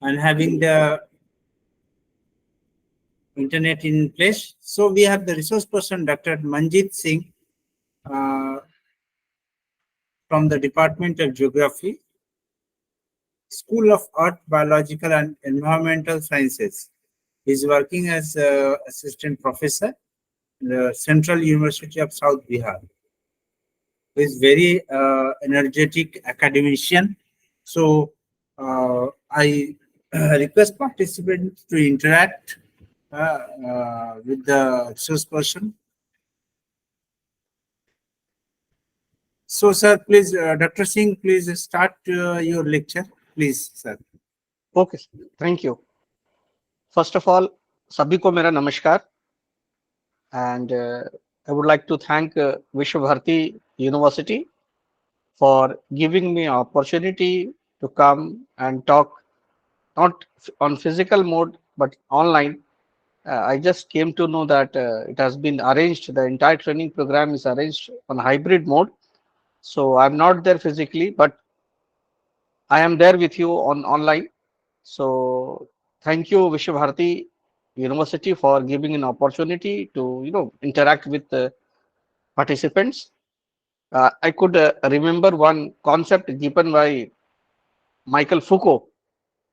and having the internet in place. So we have the resource person, Dr. Manjit Singh, uh, from the Department of Geography, School of Earth, Biological and Environmental Sciences. He's working as assistant professor in the Central University of South Bihar. He's very energetic academician. So I request participants to interact with the resource person. So, sir, please, Dr. Singh, please start your lecture. Please, sir. Okay, thank you. First of all सभी को मेरा नमस्कार and I would like to thank Visva Bharati university for giving me opportunity to come and talk not on physical mode but online. I just came to know that it has been arranged, the entire training program is arranged on hybrid mode, so I'm not there physically but I am there with you on online. So thank you, Vishwabharati University, for giving an opportunity to interact with the participants. I could remember one concept given by Michael Foucault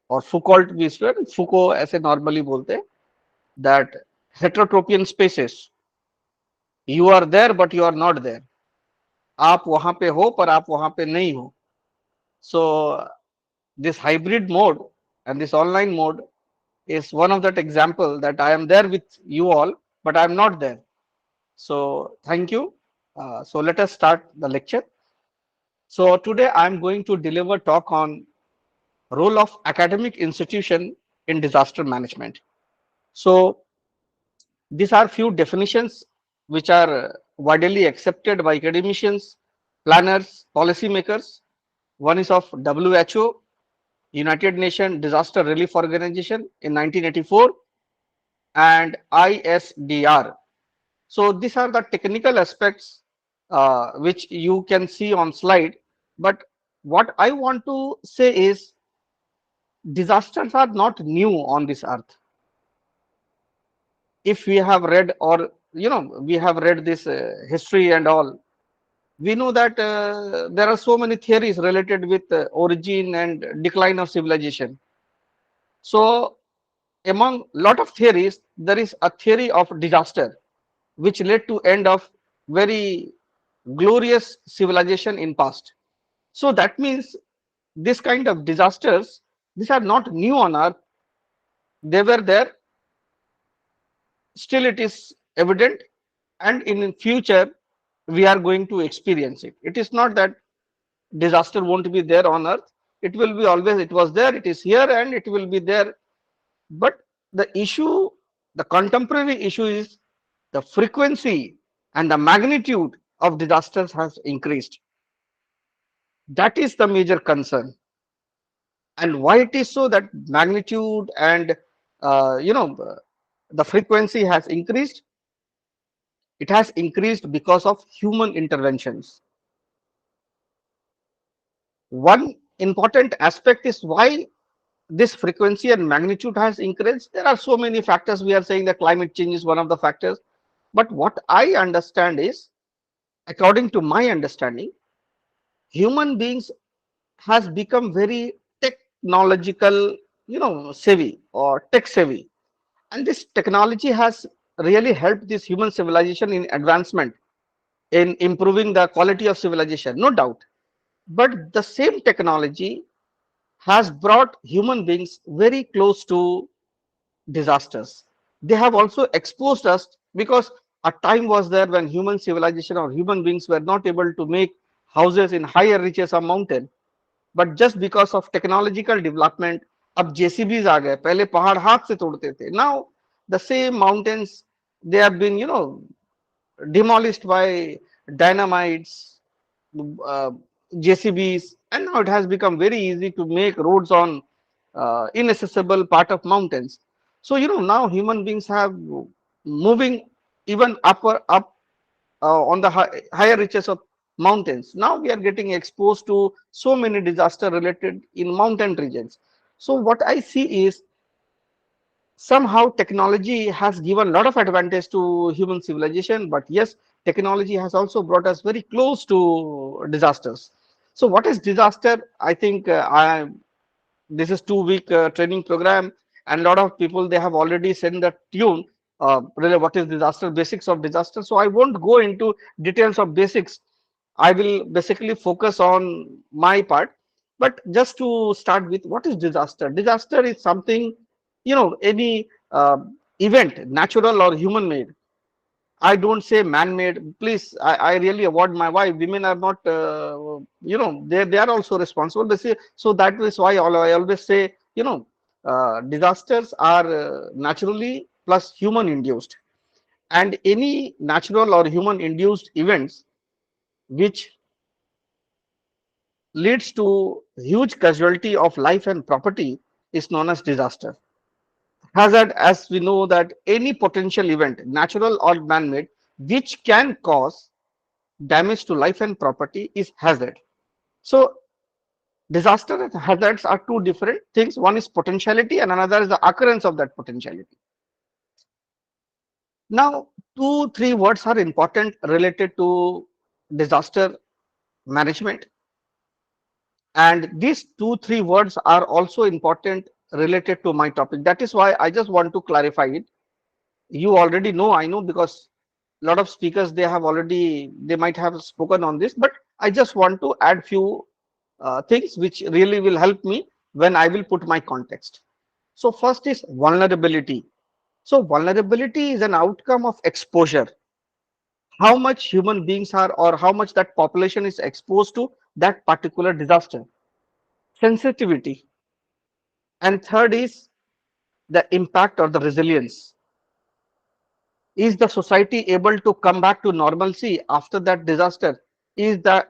or Foucault. We said Foucault ऐसे normally बोलते हैं that heterotropian spaces. You are there but you are not there. आप वहाँ पे हो पर आप वहाँ पे नहीं हो. So this hybrid mode and this online mode is one of that example that I am there with you all, but I am not there. So thank you. So let us start the lecture. So today I am going to deliver talk on role of academic institution in disaster management. So these are few definitions which are widely accepted by academicians, planners, policymakers. One is of WHO, United Nations Disaster Relief Organization in 1984, and ISDR. So these are the technical aspects which you can see on slide. But what I want to say is disasters are not new on this earth. If we have read or we have read this history and all, we know that there are so many theories related with origin and decline of civilization. So among lot of theories, there is a theory of disaster which led to end of very glorious civilization in past. So that means this kind of disasters, these are not new on earth. They were there, still it is evident, and in future we are going to experience it. It is not that disaster won't be there on earth. It will be always, it was there, it is here, and it will be there. But the issue, the contemporary issue is the frequency and the magnitude of disasters has increased. That is the major concern. And why it is so that magnitude and the frequency has increased? It has increased because of human interventions. One important aspect is why this frequency and magnitude has increased. There are so many factors. We are saying that climate change is one of the factors. But what I understand is, according to my understanding, human beings has become very technological, savvy or tech savvy. And this technology has really helped this human civilization in advancement, in improving the quality of civilization, no doubt. But the same technology has brought human beings very close to disasters. They have also exposed us, because a time was there when human civilization or human beings were not able to make houses in higher reaches of mountain. But just because of technological development, अब JCBs आ गए. पहले पहाड़ हाथ से तोड़ते थे. Now the same mountains, they have been demolished by dynamites, uh, JCBs, and now it has become very easy to make roads on inaccessible part of mountains. So now human beings have moving even up on the higher reaches of mountains. Now we are getting exposed to so many disaster related in mountain regions. So what I see is somehow technology has given a lot of advantage to human civilization, but yes, technology has also brought us very close to disasters. So what is disaster? I think this is 2 week training program, and a lot of people they have already sent the tune. Really, what is disaster? Basics of disaster. So I won't go into details of basics. I will basically focus on my part. But just to start with, what is disaster? Disaster is something, any event, natural or human made. I don't say man-made. Please, I really avoid my wife. Women are not, they are also responsible. So that is why I always say, disasters are naturally plus human induced. And any natural or human induced events which leads to huge casualty of life and property is known as disaster. Hazard, as we know that any potential event, natural or man-made, which can cause damage to life and property is hazard. So disaster and hazards are two different things. One is potentiality and another is the occurrence of that potentiality. Now, two, three words are important related to disaster management. And these two, three words are also important related to my topic. That is why I just want to clarify it. You already know, I know, because a lot of speakers they might have spoken on this, but I just want to add few things which really will help me when I will put my context. So first is vulnerability. So vulnerability is an outcome of exposure. How much human beings are or how much that population is exposed to that particular disaster. Sensitivity. And third is the impact or the resilience. Is the society able to come back to normalcy after that disaster? Is the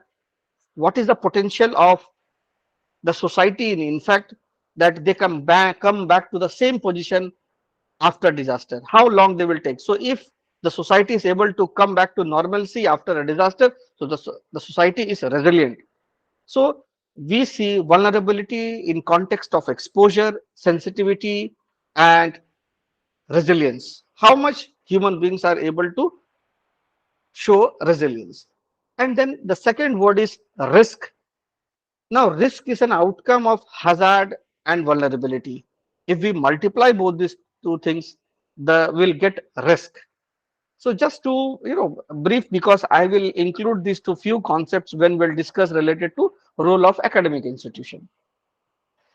what is the potential of the society in fact that they come back to the same position after disaster? How long they will take? So if the society is able to come back to normalcy after a disaster, so the society is resilient. So we see vulnerability in context of exposure, sensitivity, and resilience. How much human beings are able to show resilience. And then the second word is risk. Now, risk is an outcome of hazard and vulnerability. If we multiply both these two things, we'll get risk. So just to brief, because I will include these two few concepts when we'll discuss related to role of academic institution.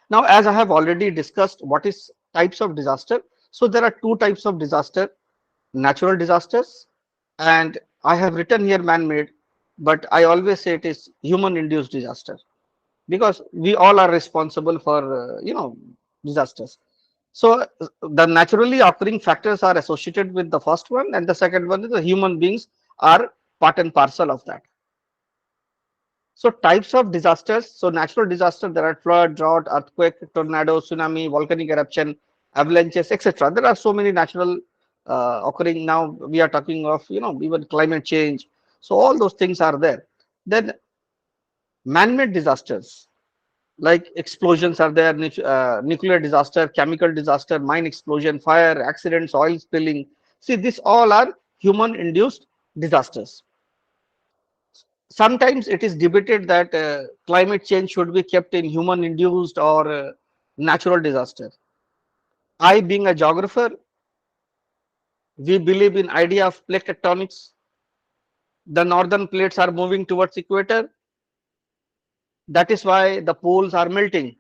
Now, as I have already discussed, what is types of disaster? So there are two types of disaster: natural disasters, and I have written here man-made, but I always say it is human-induced disaster because we all are responsible for disasters. So the naturally occurring factors are associated with the first one, and the second one is the human beings are part and parcel of that. So types of disasters. So natural disaster, there are flood, drought, earthquake, tornado, tsunami, volcanic eruption, avalanches, etc. There are so many natural occurring. Now we are talking of even climate change. So all those things are there. Then man-made disasters like explosions are there, nuclear disaster, chemical disaster, mine explosion, fire, accidents, oil spilling. See, this all are human-induced disasters. Sometimes it is debated that climate change should be kept in human induced or natural disaster. I, being a geographer, we believe in idea of plate tectonics. The northern plates are moving towards equator. That is why the poles are melting.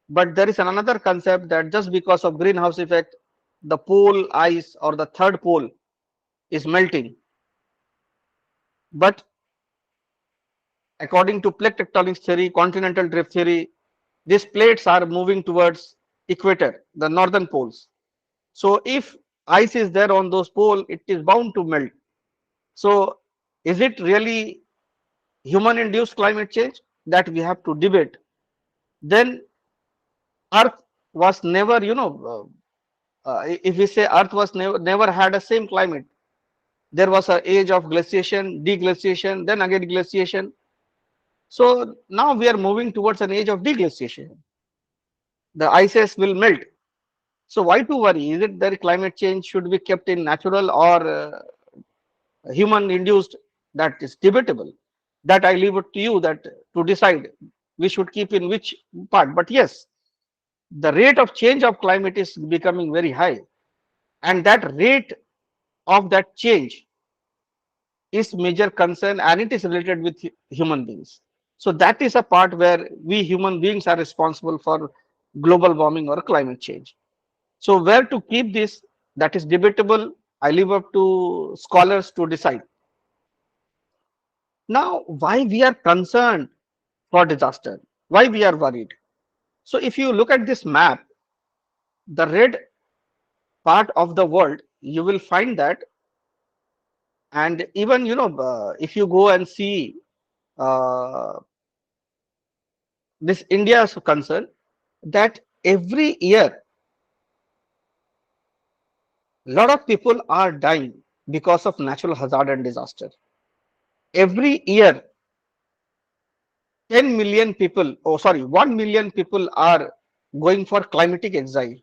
But there is another concept that just because of greenhouse effect, the pole ice or the third pole is melting. But according to plate tectonics theory, continental drift theory, these plates are moving towards equator, the northern poles. So if ice is there on those poles, it is bound to melt. So is it really human induced climate change? That we have to debate. Then earth was never, if we say earth was never had a same climate, there was an age of glaciation, deglaciation, then again glaciation. So now we are moving towards an age of deglaciation. the ices will melt. So why to worry? Is it that climate change should be kept in natural or human induced? That is debatable. That I leave it to you that to decide we should keep in which part. But yes, the rate of change of climate is becoming very high, and that rate of that change is major concern, and it is related with human beings. So that is a part where we human beings are responsible for global warming or climate change. So where to keep this, that is debatable. I leave up to scholars to decide. Now, why we are concerned for disaster? Why we are worried? So if you look at this map, the red part of the world, you will find that, and even if you go and see uh, this India is concerned, that every year a lot of people are dying because of natural hazard and disaster. Every year 10 million people, oh sorry, 1 million people are going for climatic exile,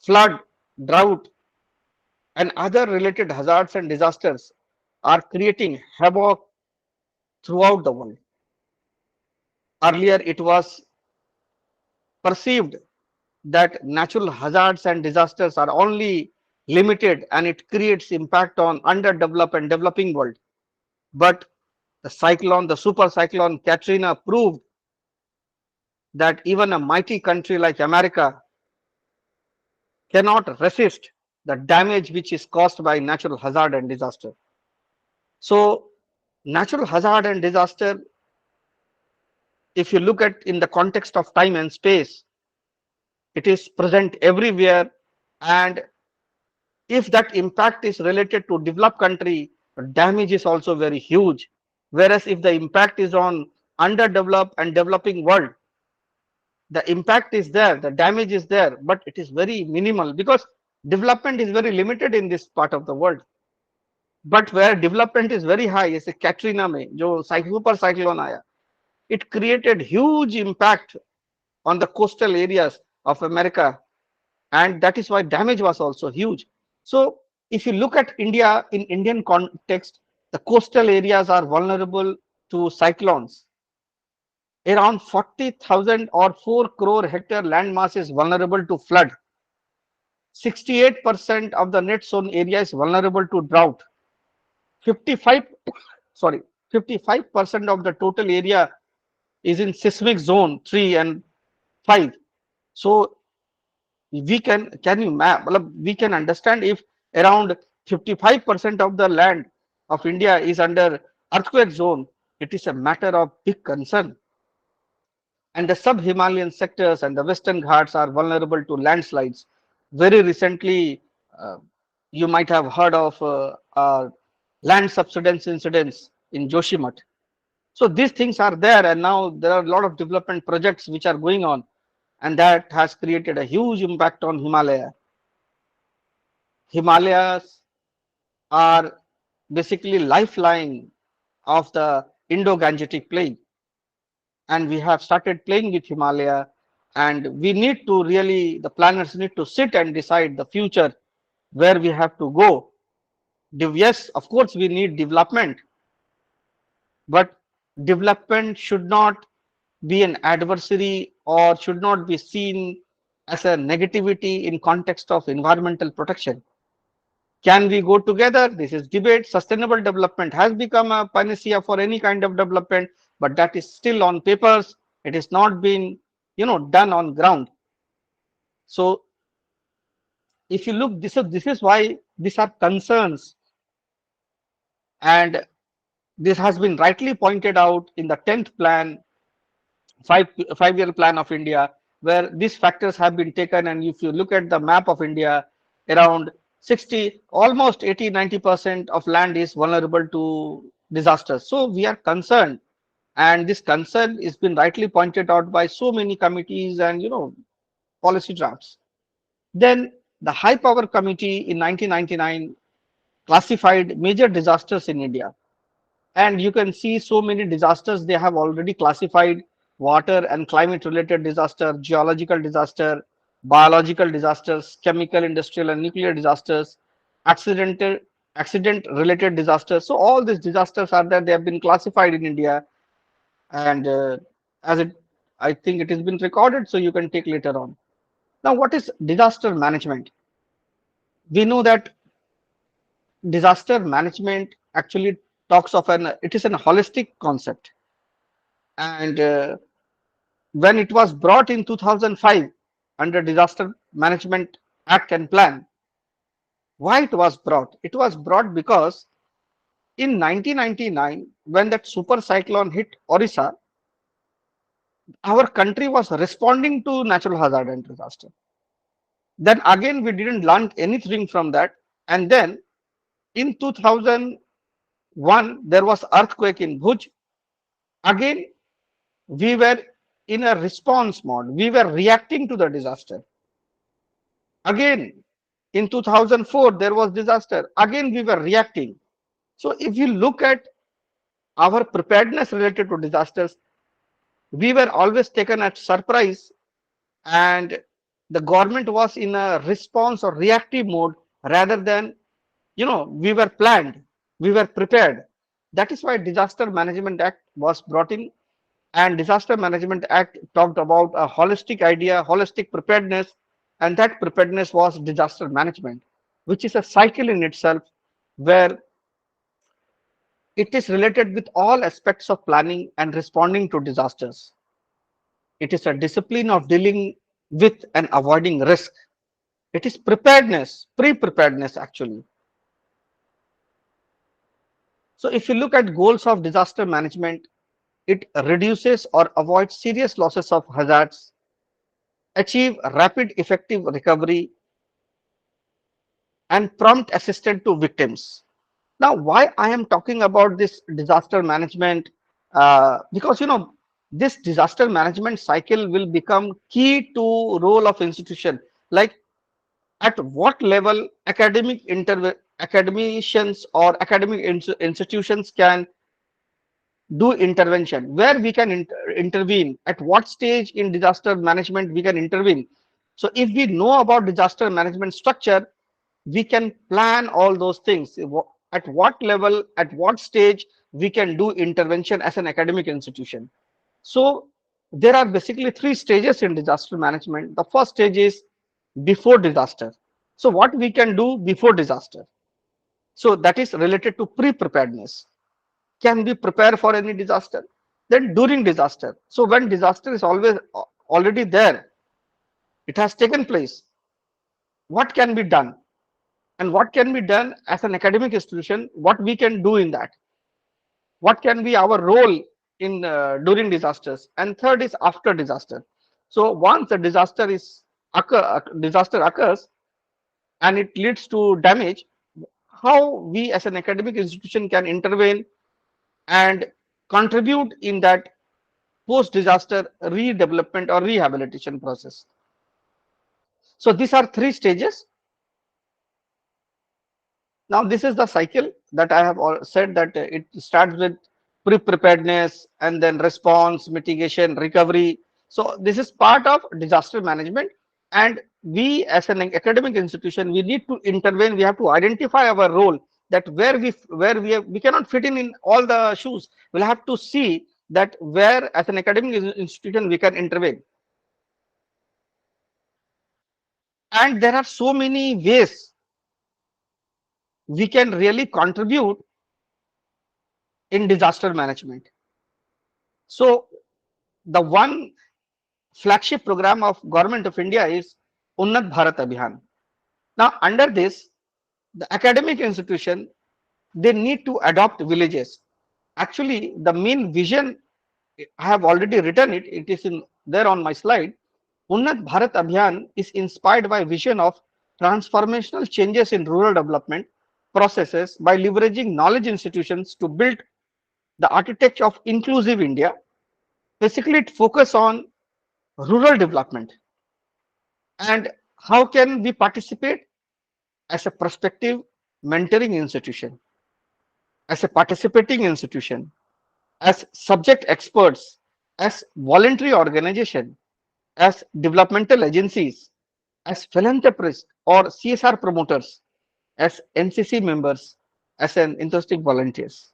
flood, drought, and other related hazards and disasters are creating havoc throughout the world. Earlier, it was perceived that natural hazards and disasters are only limited and it creates impact on underdeveloped and developing world. But the cyclone, the super cyclone Katrina proved that even a mighty country like America cannot resist the damage which is caused by natural hazard and disaster. So, natural hazard and disaster, if you look at in the context of time and space, it is present everywhere. And if that impact is related to developed country, the damage is also very huge. Whereas if the impact is on underdeveloped and developing world, the impact is there, the damage is there, but it is very minimal because development is very limited in this part of the world. But where development is very high, जैसे Katrina में जो super cyclone आया, it created huge impact on the coastal areas of America, and that is why damage was also huge. So if you look at India in Indian context, the coastal areas are vulnerable to cyclones. Around 40,000 or 4 crore hectare land mass is vulnerable to flood. 68% of the net sown area is vulnerable to drought. 55 sorry 55% of the total area is in seismic zone 3 and 5. So we can you map we can understand if around 55% of the land of India is under earthquake zone, it is a matter of big concern. And the sub-Himalayan sectors and the Western Ghats are vulnerable to landslides. Very recently, uh, you might have heard of land subsidence incidents in Joshimath. So these things are there, and now there are a lot of development projects which are going on, and that has created a huge impact on Himalaya. Himalayas are basically lifeline of the Indo-Gangetic plain, and we have started playing with Himalaya, and we need to really, the planners need to sit and decide the future where we have to go. Yes, of course, we need development, but development should not be an adversary or should not be seen as a negativity in context of environmental protection. Can we go together? This is debate. Sustainable development has become a panacea for any kind of development, but that is still on papers. It is not been, done on ground. So if you look, this is why these are concerns, and this has been rightly pointed out in the 10th plan, five-year plan of India, where these factors have been taken. And if you look at the map of India, around 60, almost 80-90% of land is vulnerable to disasters. So we are concerned, and this concern has been rightly pointed out by so many committees and policy drafts. Then the High Power Committee in 1999 classified major disasters in India, and you can see so many disasters they have already classified. water and climate related disaster, geological disaster, biological disasters, chemical, industrial and nuclear disasters, accidental accident related disasters. So all these disasters are there. They have been classified in India, and as it, I think it has been recorded, so you can take later on. Now, what is disaster management? We know that disaster management actually talks of it is an holistic concept, and when it was brought in 2005 under Disaster Management Act and Plan, why it was brought? It was brought because in 1999, when that super cyclone hit Orissa, our country was responding to natural hazard and disaster. Then again, we didn't learn anything from that. And then in 2001, there was earthquake in Bhuj. Again, we were in a response mode. We were reacting to the disaster. Again, in 2004, there was disaster. Again, we were reacting. So if you look at our preparedness related to disasters, we were always taken at surprise, and the government was in a response or reactive mode rather than, we were planned, we were prepared. That is why Disaster Management Act was brought in, and Disaster Management Act talked about a holistic idea, holistic preparedness, and that preparedness was disaster management, which is a cycle in itself where it is related with all aspects of planning and responding to disasters. It is a discipline of dealing with and avoiding risk. It is preparedness, pre-preparedness actually. So if you look at goals of disaster management, it reduces or avoids serious losses of hazards, achieve rapid effective recovery, and prompt assistance to victims. Now, why I am talking about this disaster management? Because this disaster management cycle will become key to role of institution. Like at what level academicians or academic institutions can do intervention, where we can intervene, at what stage in disaster management we can intervene. So if we know about disaster management structure, we can plan all those things. At what level, at what stage we can do intervention as an academic institution. So there are basically three stages in disaster management. The first stage is before disaster. So what we can do before disaster, so that is related to pre-preparedness. Can we prepare for any disaster? Then during disaster, so when disaster is always already there, it has taken place, what can be done? And what can be done as an academic institution, what we can do in that, what can be our role in during disasters. And third is after disaster. So once the disaster occurs and it leads to damage, how we as an academic institution can intervene and contribute in that post disaster redevelopment or rehabilitation process. So these are three stages. Now, this is the cycle that I have said, that it starts with pre-preparedness and then response, mitigation, recovery. So this is part of disaster management. And we as an academic institution, we need to intervene. We have to identify our role, that we cannot fit in all the shoes. We'll have to see that where as an academic institution we can intervene. And there are so many ways we can really contribute in disaster management. So the one flagship program of Government of India is Unnat Bharat Abhiyan. Now under this, the academic institution, they need to adopt villages. Actually, the main vision, I have already written it, it is in there on my slide. Unnat Bharat Abhiyan is inspired by vision of transformational changes in rural development processes by leveraging knowledge institutions to build the architecture of inclusive India. Basically, it focus on rural development and how can we participate as a prospective mentoring institution, as a participating institution, as subject experts, as voluntary organization, as developmental agencies, as philanthropists or CSR promoters, as NCC members, as an enthusiastic volunteers.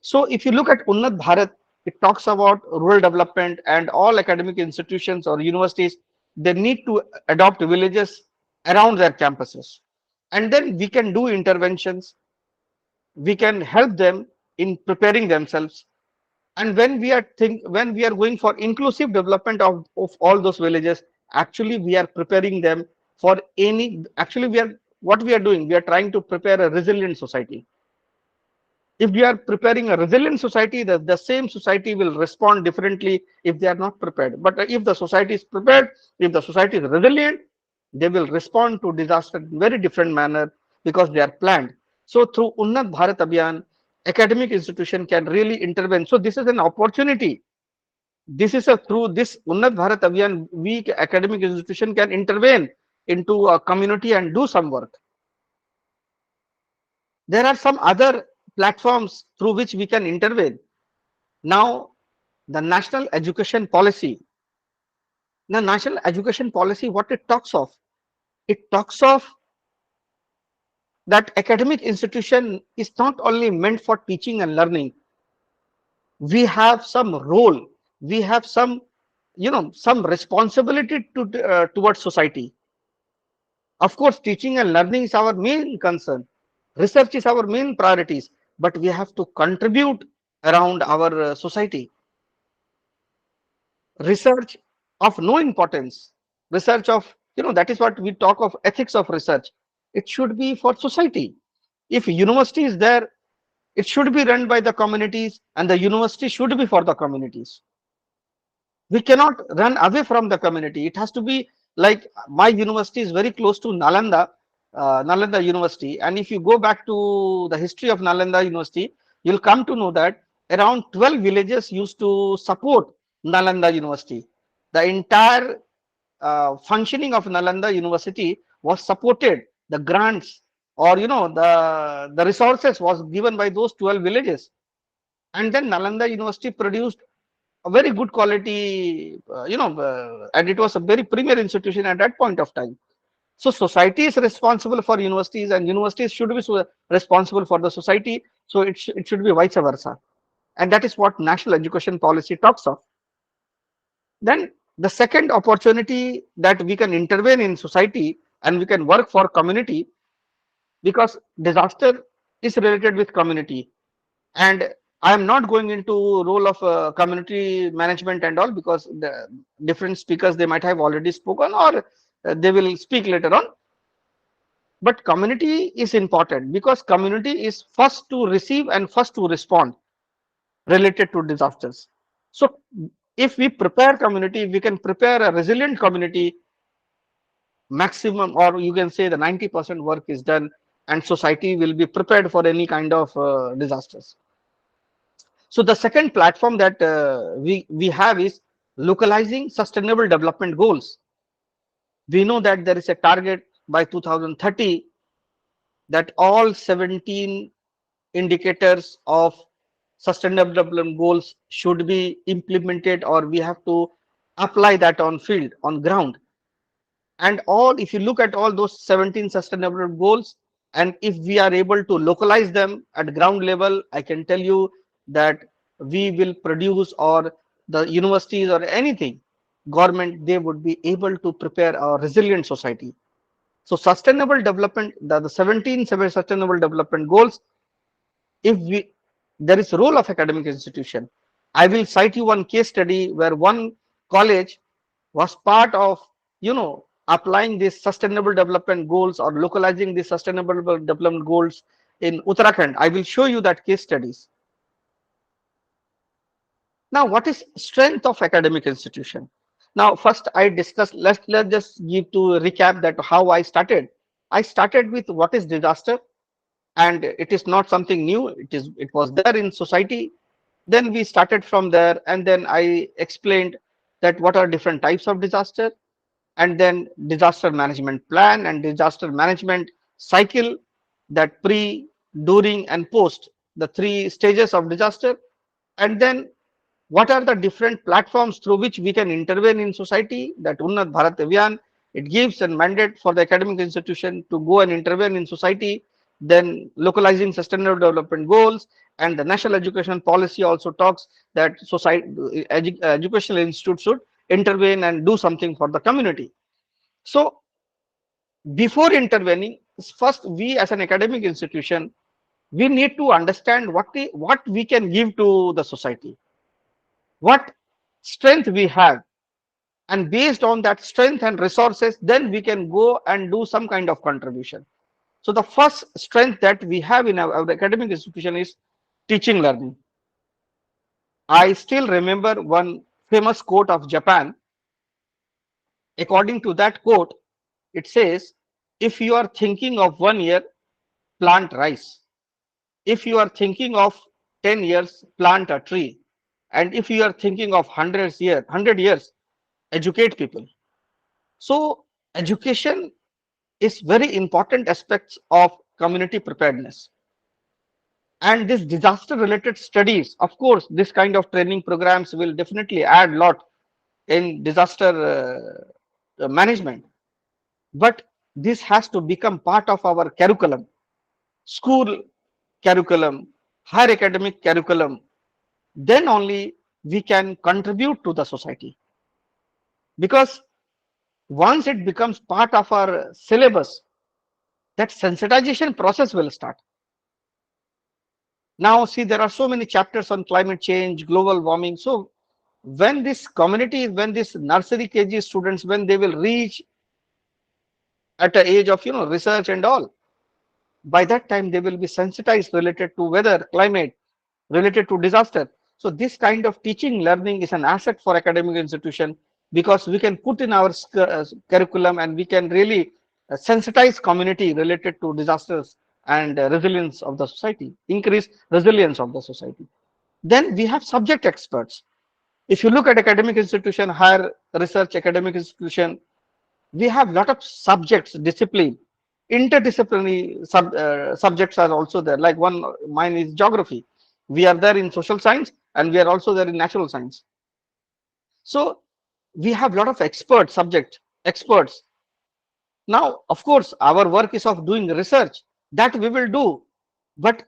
So if you look at Unnat Bharat, it talks about rural development and all academic institutions or universities, they need to adopt villages around their campuses. And then we can do interventions, we can help them in preparing themselves. And when we are going for inclusive development of all those villages, actually we are preparing them for any, actually we are, what we are doing, we are trying to prepare a resilient society. If we are preparing a resilient society, the same society will respond differently if they are not prepared. But if the society is prepared, if the society is resilient, they will respond to disaster in very different manner because they are planned. So through Unnat Bharat Abhiyan, academic institution can really intervene. So this is an opportunity. This is a through this Unnat Bharat Abhiyan, we academic institution can intervene into a community and do some work. There are some other platforms through which we can intervene. Now, the national education policy. The national education policy, what it talks of? It talks of that academic institution is not only meant for teaching and learning. We have some role. We have some, some responsibility towards society. Of course, teaching and learning is our main concern. Research is our main priorities, but we have to contribute around our society. Research of no importance, research of, that is what we talk of ethics of research. It should be for society. If university is there, it should be run by the communities and the university should be for the communities. We cannot run away from the community. It has to be like my university is very close to Nalanda University. And if you go back to the history of Nalanda University, you'll come to know that around 12 villages used to support Nalanda University. The entire functioning of Nalanda University was supported. The grants or the resources was given by those 12 villages. And then Nalanda University produced a very good quality, and it was a very premier institution at that point of time. So society is responsible for universities and universities should be responsible for the society. So it should be vice versa. And that is what national education policy talks of. Then the second opportunity that we can intervene in society and we can work for community, because disaster is related with community. And I am not going into role of community management and all, because the different speakers, they might have already spoken or they will speak later on. But community is important because community is first to receive and first to respond related to disasters. So if we prepare community, we can prepare a resilient community. Maximum, or you can say the 90% work is done and society will be prepared for any kind of disasters. So the second platform that we have is localizing sustainable development goals. We know that there is a target by 2030 that all 17 indicators of sustainable development goals should be implemented, or we have to apply that on field, on ground. And all, if you look at all those 17 sustainable goals, and if we are able to localize them at ground level, I can tell you that we will produce, or the universities or anything, government, they would be able to prepare a resilient society. So sustainable development, the 17 sustainable development goals, if we, there is a role of academic institution. I will cite you one case study where one college was part of, applying these sustainable development goals or localizing these sustainable development goals in Uttarakhand. I will show you that case studies. Now, what is strength of academic institution? Now, first I discuss, let's just give to recap that how I started. I started with what is disaster, and it is not something new. It was there in society. Then we started from there, and then I explained that what are different types of disaster, and then disaster management plan and disaster management cycle, that pre, during and post, the three stages of disaster. And then What are the different platforms through which we can intervene in society? That Unnat Bharat Abhiyan, it gives a mandate for the academic institution to go and intervene in society. Then localizing sustainable development goals, and the national education policy also talks that society, educational institutes should intervene and do something for the community. So before intervening, first we as an academic institution, we need to understand what we can give to the society, what strength we have, and based on that strength and resources, then we can go and do some kind of contribution. So the first strength that we have in our academic institution is teaching learning. I still remember one famous quote of Japan. According to that quote, it says, if you are thinking of 1 year, plant rice. If you are thinking of 10 years, plant a tree. And if you are thinking of 100 years, educate people. So education is very important aspects of community preparedness. And this disaster related studies, of course, this kind of training programs will definitely add lot in disaster management. But this has to become part of our curriculum, school curriculum, higher academic curriculum. Then only we can contribute to the society. Because once it becomes part of our syllabus, that sensitization process will start. Now, see, there are so many chapters on climate change, global warming. So, when this community, when this nursery KG students, when they will reach at the age of research and all, by that time they will be sensitized related to weather, climate, related to disaster. So, this kind of teaching learning is an asset for academic institution because we can put in our curriculum and we can really sensitize community related to disasters and resilience of the society, increase resilience of the society. Then we have subject experts. If you look at academic institution, higher research academic institution, we have lot of subjects, discipline, interdisciplinary subjects are also there. Like one, mine is geography. We are there in social science and we are also there in natural science. So we have lot of expert subject experts. Now, of course, our work is of doing research that we will do, but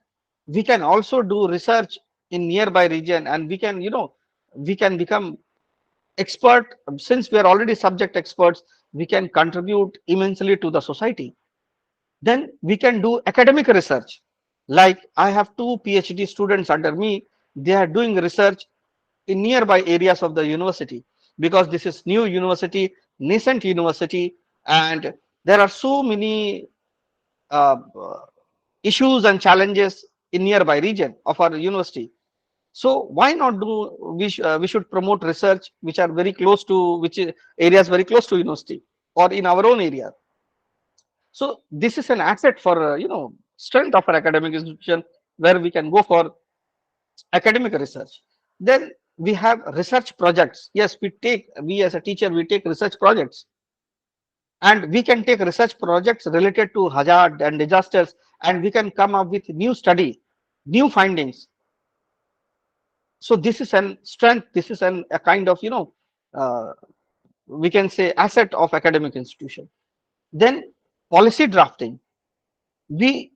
we can also do research in nearby region and we can, we can become expert. Since we are already subject experts, we can contribute immensely to the society. Then we can do academic research. Like I have two PhD students under me, they are doing research in nearby areas of the university because this is new university, nascent university, and there are so many uh, issues and challenges in nearby region of our university. So why not do we should promote research which are very close to areas very close to university or in our own area. So this is an asset for strength of our academic institution where we can go for academic research. Then we have research projects. Yes, we as a teacher we take research projects, and we can take research projects related to hazard and disasters, and we can come up with new study, new findings. So this is an strength. This is a kind of uh, we can say asset of academic institution. Then policy drafting. We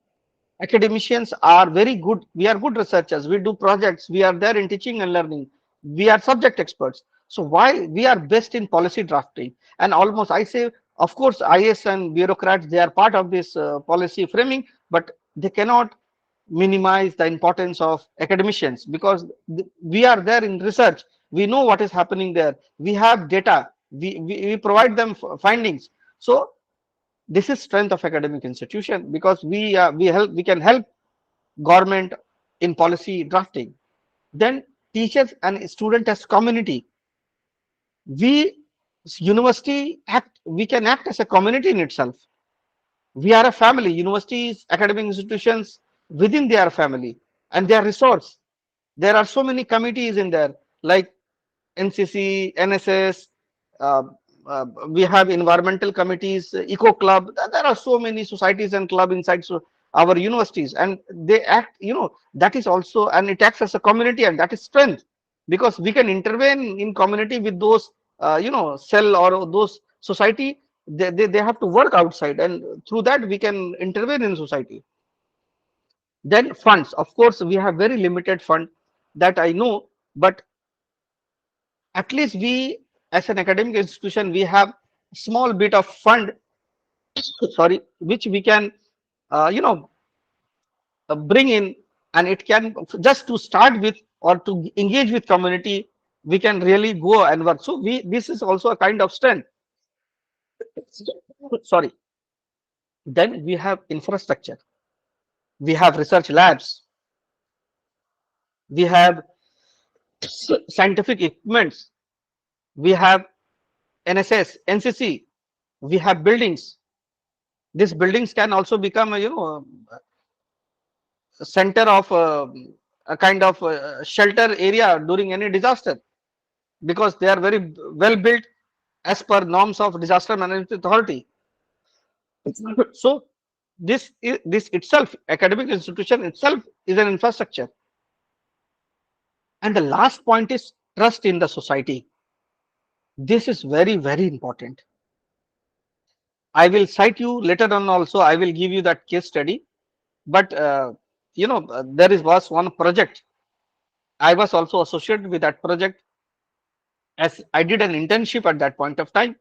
academicians are very good. We are good researchers. We do projects. We are there in teaching and learning. We are subject experts. So why we are best in policy drafting? And almost I say, of course, IS and bureaucrats, they are part of this policy framing, but they cannot minimize the importance of academicians because we are there in research. We know what is happening there. We have data. We provide them findings. So this is strength of academic institution because we can help government in policy drafting. Then teachers and student as community, we university act we can act as a community in itself. We are a family. Universities, academic institutions within their family and their resource. There are so many committees in there like NCC, NSS, uh, we have environmental committees, eco club. There are so many societies and club inside our universities, and they act. That is also, and it acts as a community, and that is strength. because we can intervene in community with those cell or those society. They have to work outside, and through that we can intervene in society. Then funds, of course, we have very limited fund, that I know, but at least we, as an academic institution, we have small bit of fund, sorry, which we can bring in, and it can just to start with or to engage with community, we can really go and work. So we, this is also a kind of strength. Sorry. Then we have infrastructure, we have research labs, we have scientific equipments, we have NSS, NCC, we have buildings. These buildings can also become a center of a kind of shelter area during any disaster, because they are very well built as per norms of disaster management authority. So this itself, academic institution itself, is an infrastructure. And the last point is trust in the society. This is very, very important. I will cite you later on also. I will give you that case study. But there was one project. I was also associated with that project, as I did an internship at that point of time.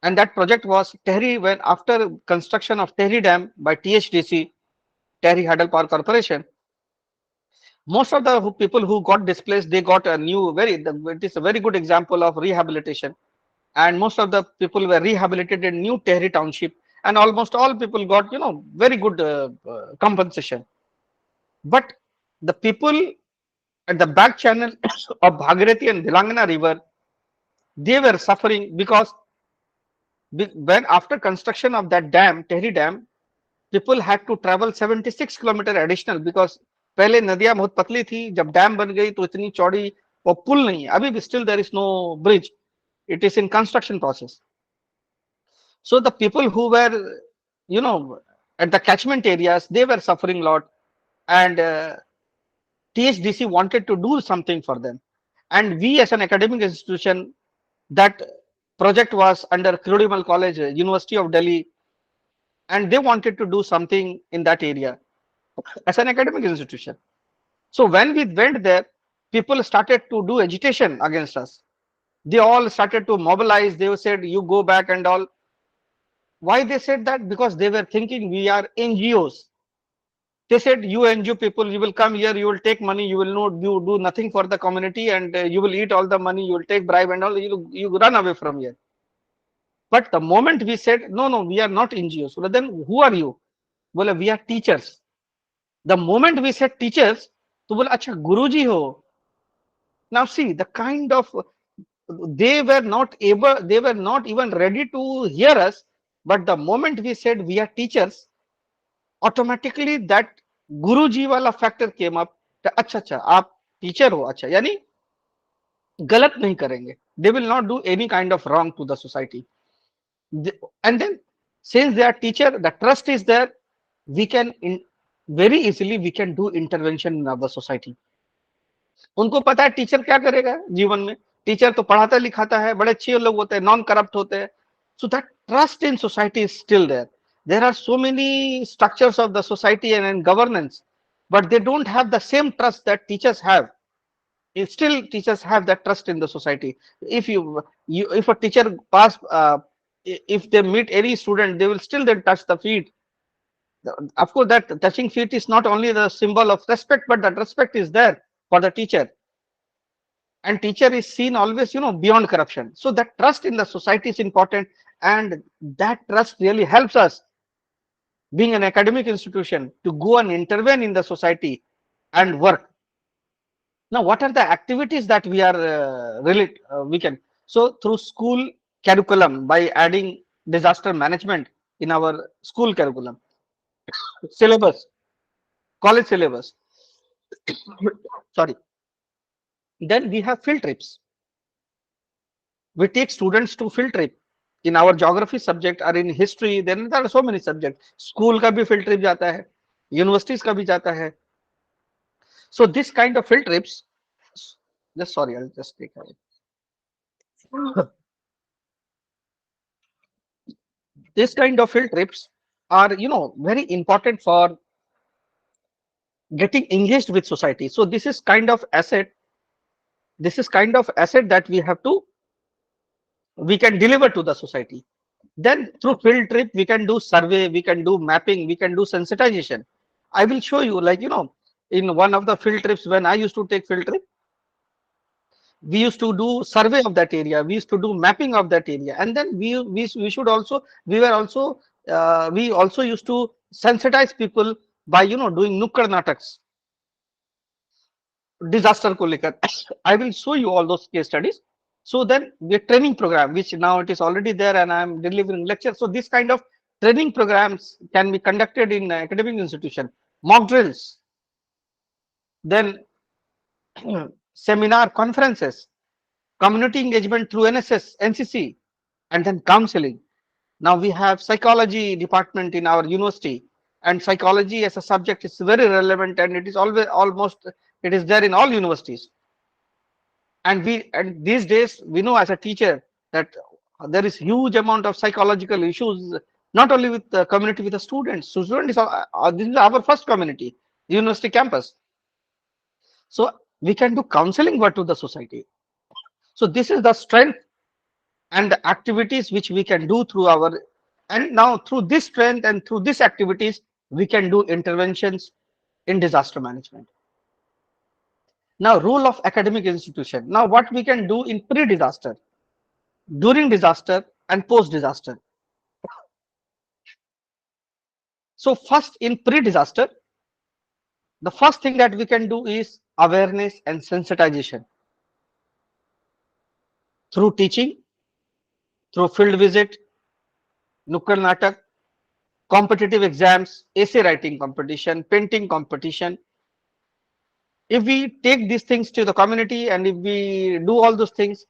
And that project was Tehri, when after construction of Tehri Dam by THDC, Tehri Hadal Power Corporation, most of the people who got displaced, they got a new, it is a very good example of rehabilitation. And most of the people were rehabilitated in new Tehri township, and almost all people got very good compensation. But the people at the back channel of Bhagirathi and Dilangana river, they were suffering, because when after construction of that dam, Tehri Dam, people had to travel 76 kilometer additional, because पहले नदियां बहुत पतली थी, जब dam बन गई तो इतनी चौड़ी वो पुल नहीं है, अभी भी still there is no bridge, it is in construction process. So the people who were you know at the catchment areas, they were suffering a lot, and THDC wanted to do something for them. And we, as an academic institution, that project was under Kirodimal College, University of Delhi, and they wanted to do something in that area as an academic institution. So when we went there, people started to do agitation against us. They all started to mobilize. They said, "You go back," and all. Why they said that? Because they were thinking we are NGOs. They said, "You NGO people, you will come here, you will take money, you will not do nothing for the community, and you will eat all the money, you will take bribe and all. You run away from here." But the moment we said, "No, no, we are not NGOs," well, then who are you? Well, we are teachers. The moment we said teachers, तो बोला अच्छा गुरुजी हो. Now see the kind of, they were not able, they were not even ready to hear us. But the moment we said we are teachers, automatically that गुरुजी वाला factor came up. अच्छा अच्छा आप teacher हो, अच्छा यानी गलत नहीं करेंगे. They will not do any kind of wrong to the society. And then since they are teacher, the trust is there. We can very easily we can do intervention in our society. उनको पता है teacher क्या करेगा जीवन में. Teacher तो पढ़ाता लिखाता है, बड़े अच्छे लोग होते हैं, नॉन करप्ट होते हैं. So that trust in society is still there. There are so many structures of the society and governance, but they don't have the same trust that teachers have. Still teachers have that trust in the society. If if a teacher pass, if they meet any student, they will still then touch the feet. Of course, that touching feet is not only the symbol of respect, but that respect is there for the teacher. And teacher is seen always beyond corruption. So that trust in the society is important, and that trust really helps us, being an academic institution, to go and intervene in the society and work. Now, what are the activities that we are we can? So through school curriculum, by adding disaster management in our school curriculum, syllabus, college syllabus. Sorry. Then we have field trips. We take students to field trip in our geography subject or in history. Then there are so many subjects. School का भी field trip जाता है, universities का भी जाता है. So this kind of field trips Just sorry, I'll just take away. This kind of field trips are, very important for getting engaged with society. So this is kind of asset. This is kind of asset that we can deliver to the society. Then through field trip, we can do survey, we can do mapping, we can do sensitization. I will show you, like, in one of the field trips when I used to take field trip, we used to do survey of that area, we used to do mapping of that area, and then we should also we were also we also used to sensitize people by doing nukkad nataks, disaster ko lekar. I will show you all those case studies. So then the training program, which now it is already there, and I am delivering lectures. So this kind of training programs can be conducted in academic institution, mock drills, then seminar conferences, community engagement through NSS, NCC, and then counseling. Now we have psychology department in our university, and psychology as a subject is very relevant, and it is always almost it is there in all universities. And these days we know as a teacher that there is huge amount of psychological issues, not only with the community, with the students. So student is this is our first community, university campus. So we can do counseling work to the society. So this is the strength and the activities which we can do through our, and now through this strength and through these activities we can do interventions in disaster management. Now role of academic institution. Now what we can do in pre-disaster, during disaster, and post-disaster. So first, in pre-disaster, the first thing that we can do is awareness and sensitization through teaching, through field visit, nukkad natak, competitive exams, essay writing competition, painting competition. If we take these things to the community and if we do all those things,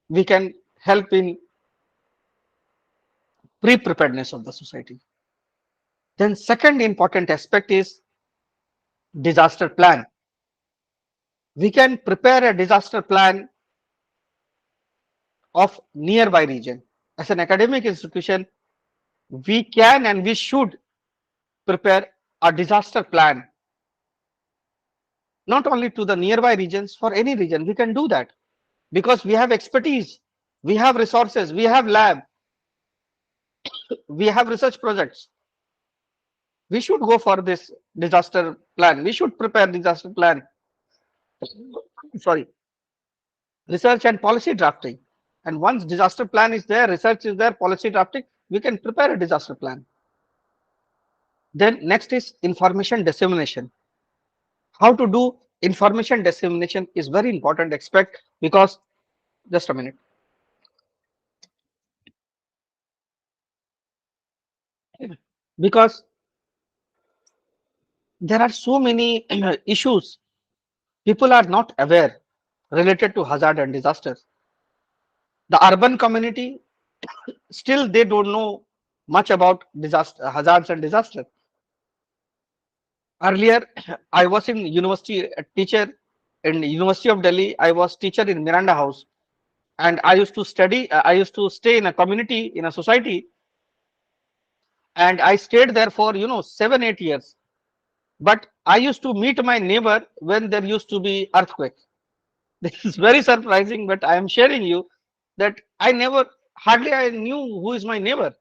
we can help in pre-preparedness of the society. Then second important aspect is disaster plan. We can prepare a disaster plan of nearby region. As an academic institution, we can and we should prepare a disaster plan, not only to the nearby regions, for any region. We can do that because we have expertise, we have resources, we have lab, we have research projects. We should go for this disaster plan. We should prepare disaster plan. Sorry, research and policy drafting. And once disaster plan is there, research is there, policy drafting, we can prepare a disaster plan. Then next is information dissemination. How to do information dissemination is very important aspect, because just a minute. Because there are so many issues people are not aware related to hazard and disasters. The urban community still they don't know much about disaster hazards and disasters. Earlier, I was in university a teacher in University of Delhi. I was teacher in Miranda House, and I used to study. I used to stay in a community, in a society, and I stayed there for 7 8 years. But I used to meet my neighbor when there used to be earthquake. This is very surprising, but I am sharing you that I never hardly I knew who is my neighbor.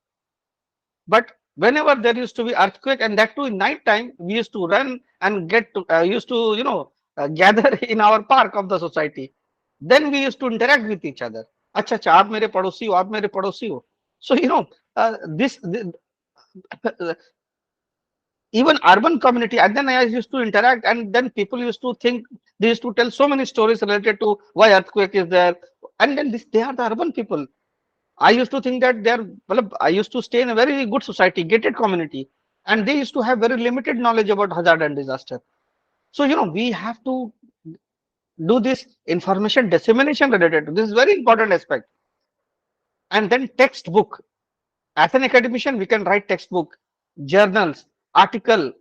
But whenever there used to be earthquake, and that too in night time, we used to run and get to used to gather in our park of the society. Then we used to interact with each other. अच्छा अच्छा आप मेरे पड़ोसी हो, आप मेरे पड़ोसी हो. So this even urban community, and then I used to interact, and then people used to think, they used to tell so many stories related to why earthquake is there, and then they are the urban people. I used to think that they're, well, I used to stay in a very good society, gated community, and they used to have very limited knowledge about hazard and disaster. So, we have to do this information dissemination related to this is very important aspect. And then textbook. As an academician, we can write textbook, journals, article.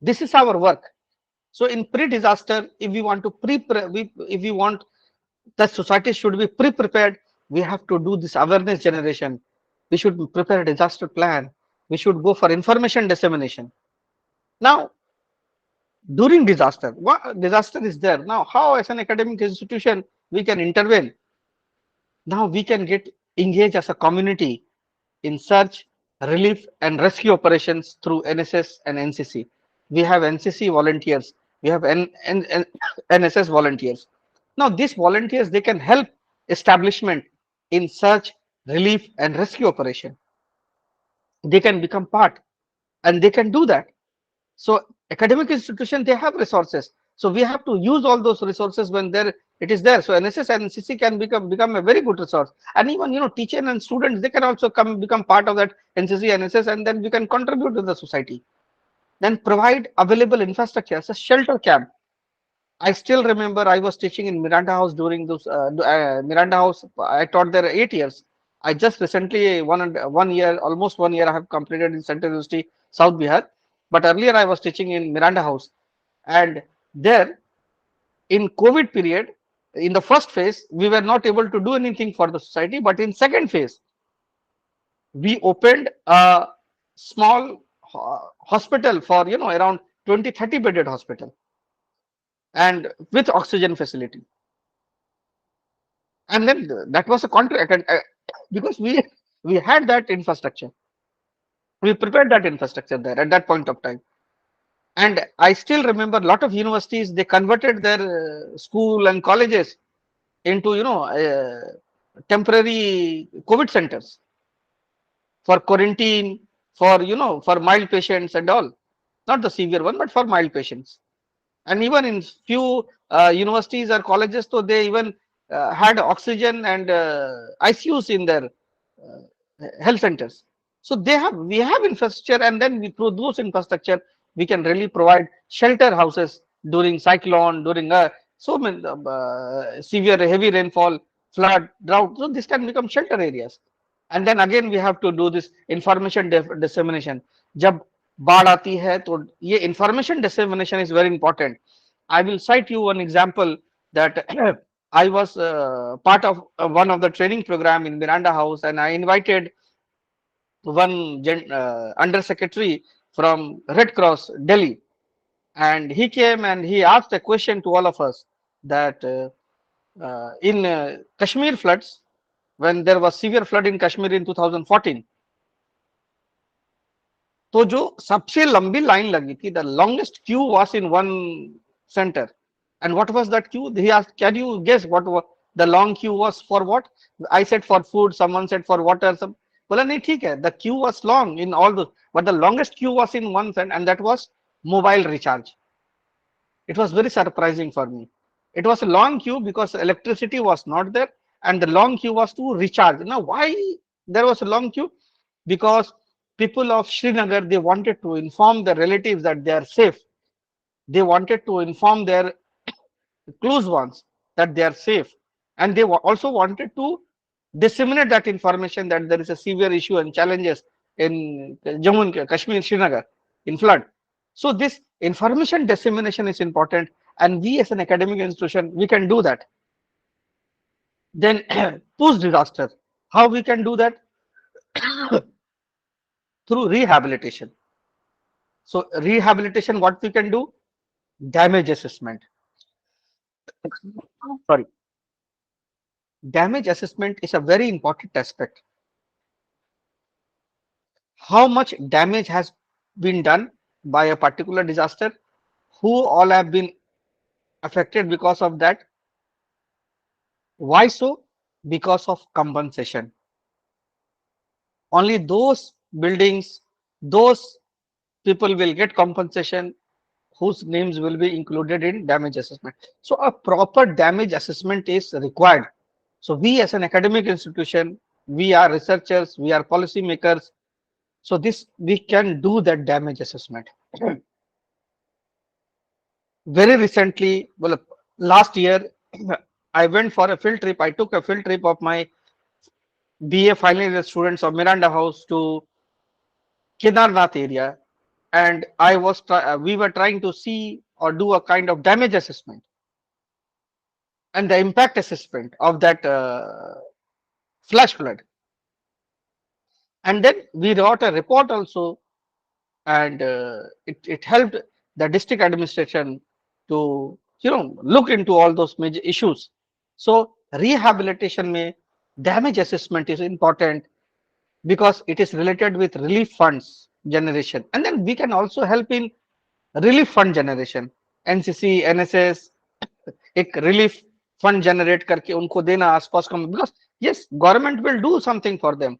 This is our work. So in pre-disaster, if we want to if we want the society should be pre-prepared, we have to do this awareness generation. We should prepare a disaster plan. We should go for information dissemination. Now, during disaster, what disaster is there? Now, how as an academic institution we can intervene? Now we can get engaged as a community in search, relief, and rescue operations through NSS and NCC. We have NCC volunteers. We have NSS volunteers. Now, these volunteers they can help establishment in search, relief, and rescue operation. They can become part, and they can do that. So, academic institution they have resources. So we have to use all those resources when there it is there. So NSS and NCC can become a very good resource. And even teacher and students they can also become part of that NCC NSS, and then we can contribute to the society. Then provide available infrastructure as a shelter camp. I still remember I was teaching in Miranda House during those Miranda House. I taught there 8 years. I just recently 1 year, almost 1 year, I have completed in Central University, South Bihar. But earlier I was teaching in Miranda House, and there in COVID period, in the first phase, we were not able to do anything for the society. But in second phase, we opened a small hospital for around 20-30 bedded hospital and with oxygen facility. And then that was a contract, because we had that infrastructure. We prepared that infrastructure there at that point of time. And I still remember a lot of universities they converted their school and colleges into temporary COVID centers for quarantine, for for mild patients and all, not the severe one, but for mild patients. And even in few universities or colleges, so they even had oxygen and ICUs in their health centers. So we have infrastructure, and then through those infrastructure we can really provide shelter houses during cyclone, during so many severe heavy rainfall, flood, drought. So this can become shelter areas. And then again we have to do this information dissemination. जब बाढ़ आती है तो ये information dissemination is very important. I will cite you one example that I was part of one of the training program in Miranda House, and I invited one under secretary from Red Cross Delhi, and he came and he asked a question to all of us that in Kashmir floods, when there was severe flood in Kashmir in 2014, तो जो सबसे लंबी line लगी थी, the longest queue was in one center. And what was that queue? He asked, can you guess what the long queue was for? What I said for food, someone said for water. Some बोला नहीं ठीक है, the queue was long in all those, but the longest queue was in one center, and that was mobile recharge. It was very surprising for me. It was a long queue because electricity was not there, and the long queue was to recharge. Now, why there was a long queue? Because people of Srinagar they wanted to inform their relatives that they are safe. They wanted to inform their close ones that they are safe, and they also wanted to disseminate that information that there is a severe issue and challenges in Jammu and Kashmir, Srinagar in flood. So this information dissemination is important, and we as an academic institution we can do that. Then post disaster, how we can do that? Through rehabilitation. So rehabilitation, what we can do? Damage assessment. Sorry. Damage assessment is a very important aspect. How much damage has been done by a particular disaster? Who all have been affected because of that? Why so? Because of compensation. Only those buildings, those people will get compensation whose names will be included in damage assessment. So a proper damage assessment is required. So we as an academic institution, we are researchers, we are policy makers. So this we can do that damage assessment. Very recently, well, last year, I went for a field trip. I took a field trip of my BA final year students of Miranda House to Kedarnath area, and we were trying to see or do a kind of damage assessment and the impact assessment of that flash flood. And then we wrote a report also, and it helped the district administration to look into all those major issues. So rehabilitation may damage assessment is important because it is related with relief funds generation, and then we can also help in relief fund generation. NCC, NSS एक relief fund generate करके उनको देना आसपास का, because yes, government will do something for them,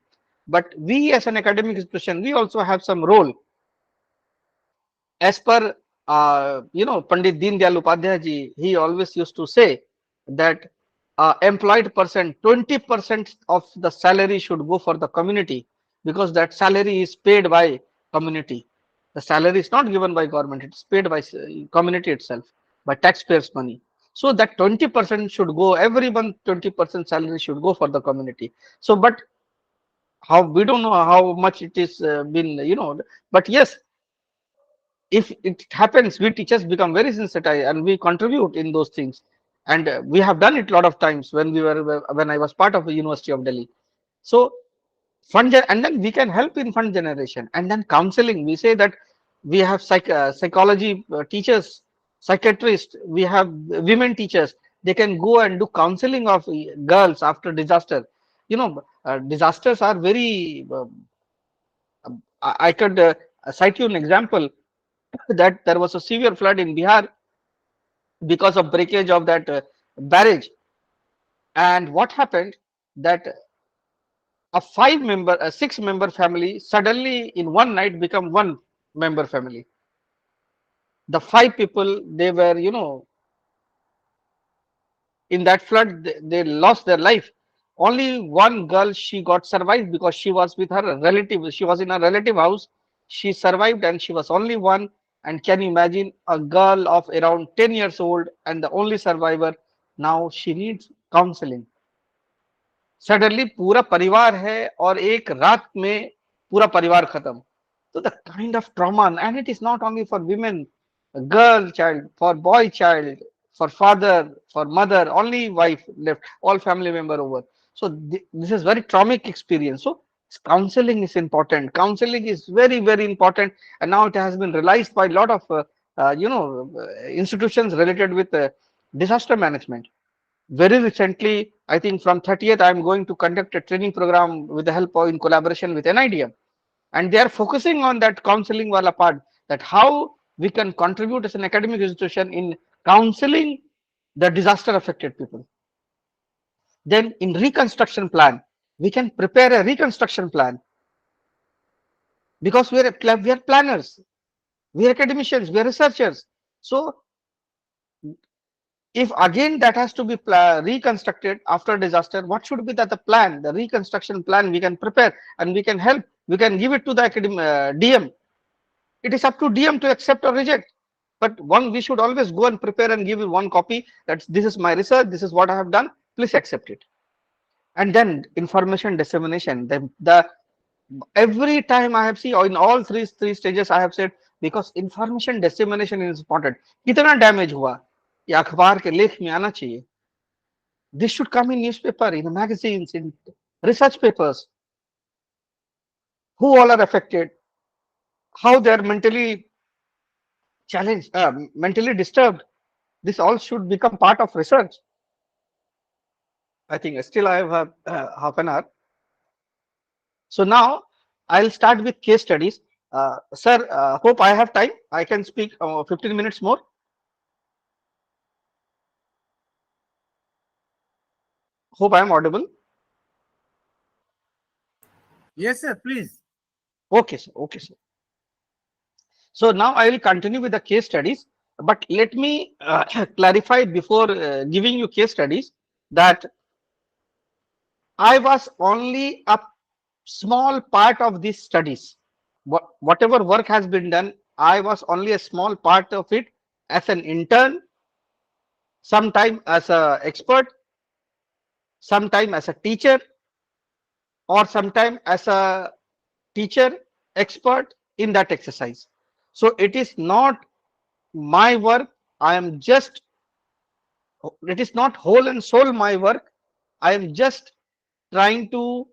but we as an academic institution, we also have some role. As per Pandit Deen Dayal Upadhyay ji, he always used to say that employed person 20% of the salary should go for the community, because that salary is paid by community. The salary is not given by government, it's paid by community itself, by taxpayers money. So that 20% should go, every month 20% salary should go for the community. So but how, we don't know how much it is been, but yes, if it happens, we teachers become very sensitive and we contribute in those things. And we have done it a lot of times when when I was part of the University of Delhi. So and then we can help in fund generation, and then counseling. We say that we have psychology teachers, psychiatrists, we have women teachers. They can go and do counseling of girls after disaster. Disasters are very I could cite you an example that there was a severe flood in Bihar because of breakage of that barrage. And what happened, that a 6-member family suddenly in one night become one member family. The 5 people, they were, in that flood, they lost their life. Only one girl, she got survived because she was with her relative. She was in a relative house. She survived and she was only one. And can you imagine a girl of around 10 years old and the only survivor? Now she needs counseling. Suddenly पूरा परिवार है और एक रात में पूरा परिवार खत्म. So the kind of trauma, and it is not only for women, girl child, for boy child, for father, for mother, only wife left, all family member over. So this is very traumatic experience. So counseling is important. Counseling is very, very important, and now it has been realized by a lot of institutions related with disaster management. Very recently, I think from 30th, I'm going to conduct a training program with the help of, in collaboration with NIDM, and they are focusing on that counseling wala part, that how we can contribute as an academic institution in counseling the disaster affected people. Then in reconstruction plan, we can prepare a reconstruction plan, because we are planners, we are academicians, we are researchers. So if again that has to be reconstructed after disaster, what should be the plan, the reconstruction plan we can prepare, and we can help, we can give it to the DM. It is up to DM to accept or reject, but we should always go and prepare and give you one copy, that this is my research, this is what I have done, please accept it. And then information dissemination, the every time I have seen, or in all three stages I have said, because information dissemination is important. कितना damage हुआ ये अखबार के लेख में आना चाहिए. This should come in newspaper, in magazines, in research papers. Who all are affected, how they are mentally challenged, mentally disturbed. This all should become part of research. I think still I have half an hour. So now I'll start with case studies. Sir, hope I have time. I can speak 15 minutes more. Hope I am audible. Yes, sir, please. Okay, sir. Okay, sir. So now I will continue with the case studies, but let me clarify before giving you case studies that I was only a small part of these studies. Whatever work has been done, I was only a small part of it as an intern, sometime as an expert, sometime as a teacher, or sometime as a teacher expert in that exercise. So it is not my work, I am just, it is not whole and soul my work. I am just trying to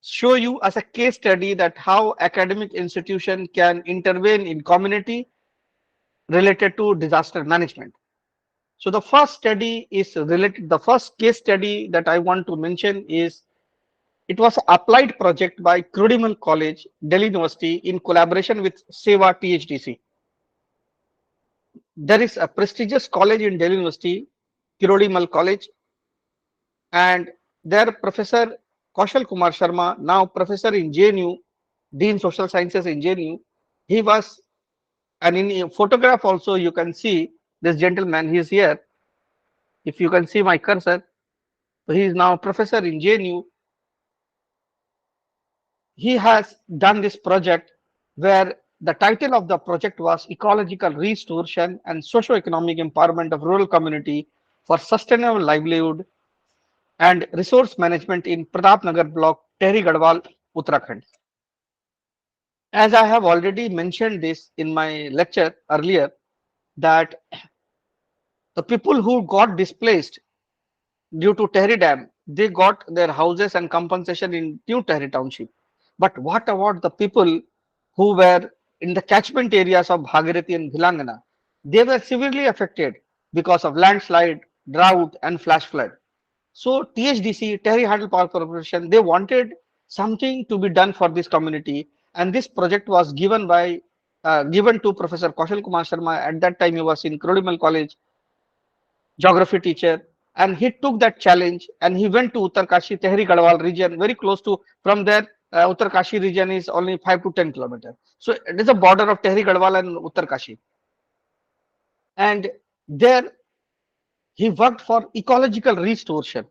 show you as a case study that how academic institution can intervene in community related to disaster management. So the first study is related, the first case study that I want to mention is it was an applied project by Crudimal College, Delhi University in collaboration with Seva THDC. There is a prestigious college in Delhi University, Crudimal College, and their professor Kaushal Kumar Sharma, now professor in JNU, Dean Social Sciences in JNU, he was, and in a photograph also you can see this gentleman, he is here. If you can see my cursor, so he is now professor in JNU. He has done this project where the title of the project was Ecological Restoration and Socio-Economic Empowerment of Rural Community for Sustainable Livelihood and Resource Management in Pratap Nagar Block, Tehri Garhwal, Uttarakhand. As I have already mentioned this in my lecture earlier, that the people who got displaced due to Tehri Dam, they got their houses and compensation in New Tehri Township. But what about the people who were in the catchment areas of Bhagirathi and Bhilangana? They were severely affected because of landslide, drought, and flash flood. So THDC, Tehri Hadal Power Corporation, they wanted something to be done for this community, and this project was given to Professor Kaushal Kumar Sharma. At that time, he was in Krodimal College, geography teacher, and he took that challenge and he went to Uttarkashi, Tehri Garhwal region, very close to, from there, Uttarkashi region is only 5 to 10 kilometers. So it is a border of Tehri Garhwal and Uttarkashi. And there he worked for ecological restoration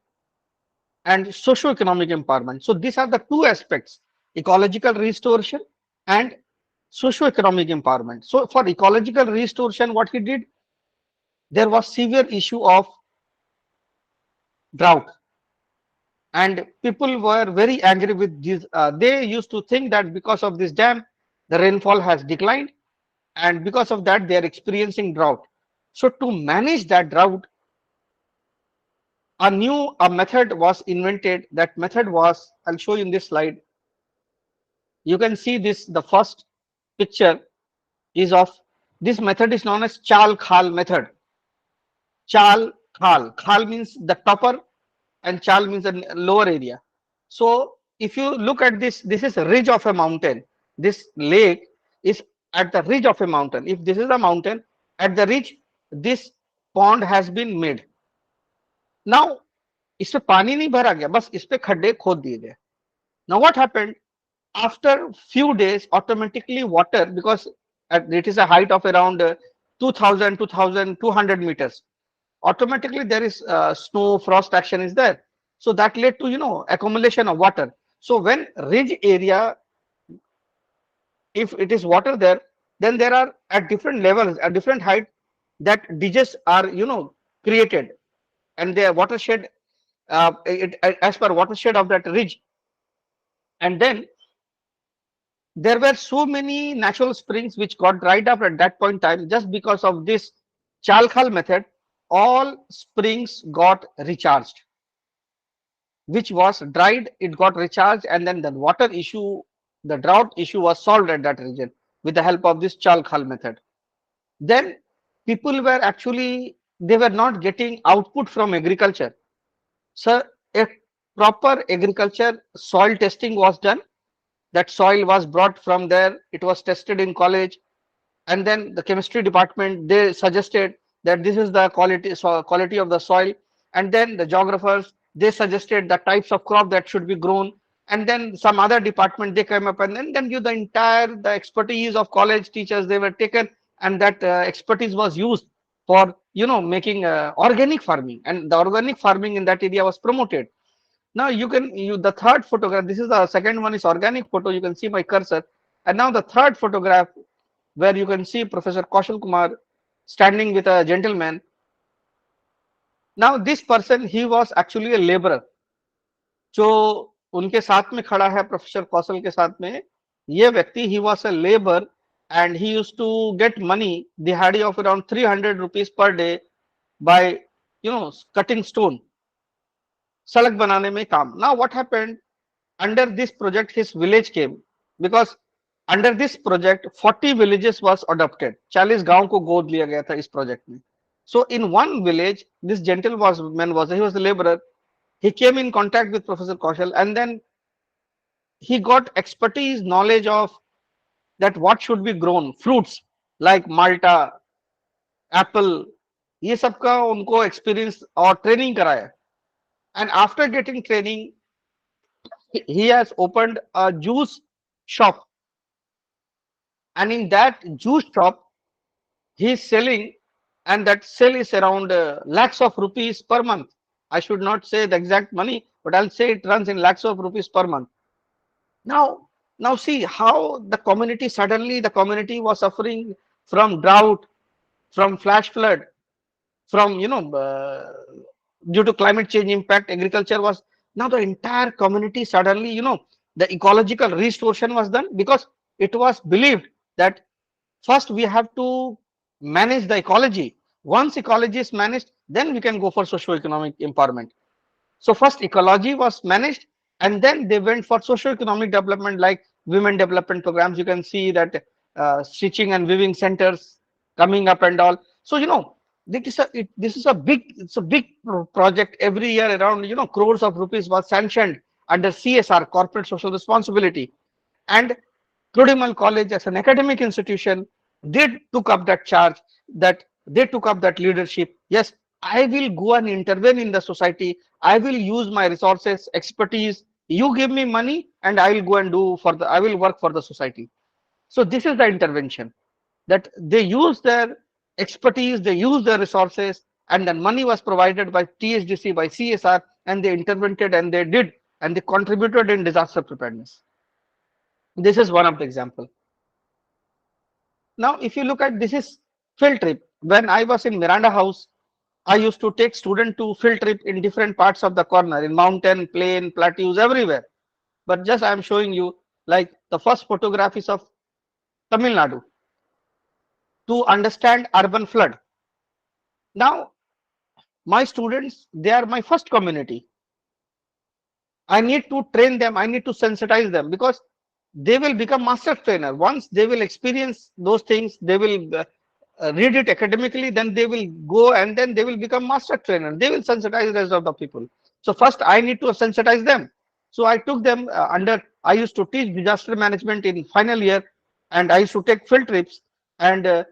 and socio-economic empowerment. So these are the two aspects, ecological restoration and socio-economic empowerment. So for ecological restoration, what he did, there was severe issue of drought, and people were very angry with this. They used to think that because of this dam, the rainfall has declined, and because of that, they are experiencing drought. So to manage that drought, a method was invented. That method was, I'll show you in this slide. You can see this, the first picture is of, this method is known as Chal Khal method. Chal Khal. Khal means the topper and Chal means the lower area. So if you look at this, this is a ridge of a mountain. This lake is at the ridge of a mountain. If this is a mountain, at the ridge, this pond has been made. Now, इसमें पानी नहीं भरा गया, बस इस पे खड्डे खोद दिए गए. Now what happened? After few days, automatically water, because it is a height of around 2000, 2200 meters, automatically there is snow, frost action is there. So that led to, accumulation of water. So when ridge area, if it is water there, then there are at different levels, at different height, that ditches are, created, and the watershed, as per watershed of that ridge. And then there were so many natural springs which got dried up at that point in time. Just because of this Chalkhal method, all springs got recharged, which was dried, it got recharged, and then the water issue, the drought issue was solved at that region with the help of this Chalkhal method. Then people were actually, they were not getting output from agriculture. So a proper agriculture soil testing was done. That soil was brought from there, it was tested in college, and then the chemistry department, they suggested that this is the quality of the soil, and then the geographers, they suggested the types of crop that should be grown, and then some other department, they came up, and then you, the entire, the expertise of college teachers, they were taken, and that expertise was used for, making organic farming, and the organic farming in that area was promoted. Now the third photograph, this is the second one, is organic photo. You can see my cursor. And now the third photograph, where you can see Professor Kaushal Kumar standing with a gentleman. Now this person, he was actually a laborer. जो उनके साथ में खड़ा है professor कौशल के साथ में, ये व्यक्ति, he was a laborer and he used to get money, the dihadi of around 300 rupees per day by, cutting stone, sadak banane mein kaam. Now what happened? Under this project, his village came, because under this project 40 villages was adopted. 40 गांव को गोद लिया गया था इस project में. So in one village, this gentleman was, he was a laborer. He came in contact with Professor Kaushal, and then he got expertise, knowledge of that what should be grown, fruits like Malta, apple, ये सब का उनको experience और training कराया. And after getting training, he has opened a juice shop, and in that juice shop he is selling, and that sale is around lakhs of rupees per month. I should not say the exact money, but I'll say it runs in lakhs of rupees per month. Now see how the community, suddenly the community was suffering from drought, from flash flood, from due to climate change impact. Agriculture was, now the entire community suddenly, the ecological restoration was done, because it was believed that first we have to manage the ecology. Once ecology is managed, then we can go for socio-economic empowerment. So first ecology was managed, and then they went for socio-economic development, like women development programs. You can see that stitching and weaving centers coming up and all. So this is a big project. Every year around crores of rupees was sanctioned under CSR, corporate social responsibility. And Clodimal College, as an academic institution, they took up that charge, that they took up that leadership. Yes, I will go and intervene in the society. I will use my resources, expertise. You give me money, and I will go and I will work for the society. So this is the intervention, that they use their expertise, they use their resources, and then money was provided by THDC, by CSR, and they intervened, and they did, and they contributed in disaster preparedness. This is one of the example. Now, if you look at, this is field trip. When I was in Miranda House, I used to take student to field trip in different parts of the corner, in mountain, plain, plateaus, everywhere. But just I am showing you, like the first photograph is of Tamil Nadu, to understand urban flood. Now, my students, they are my first community. I need to train them, I need to sensitize them, because they will become master trainer. Once they will experience those things, they will read it academically, then they will go and then they will become master trainer. They will sensitize the rest of the people. So first I need to sensitize them. So I took them I used to teach disaster management in final year, and I used to take field trips, and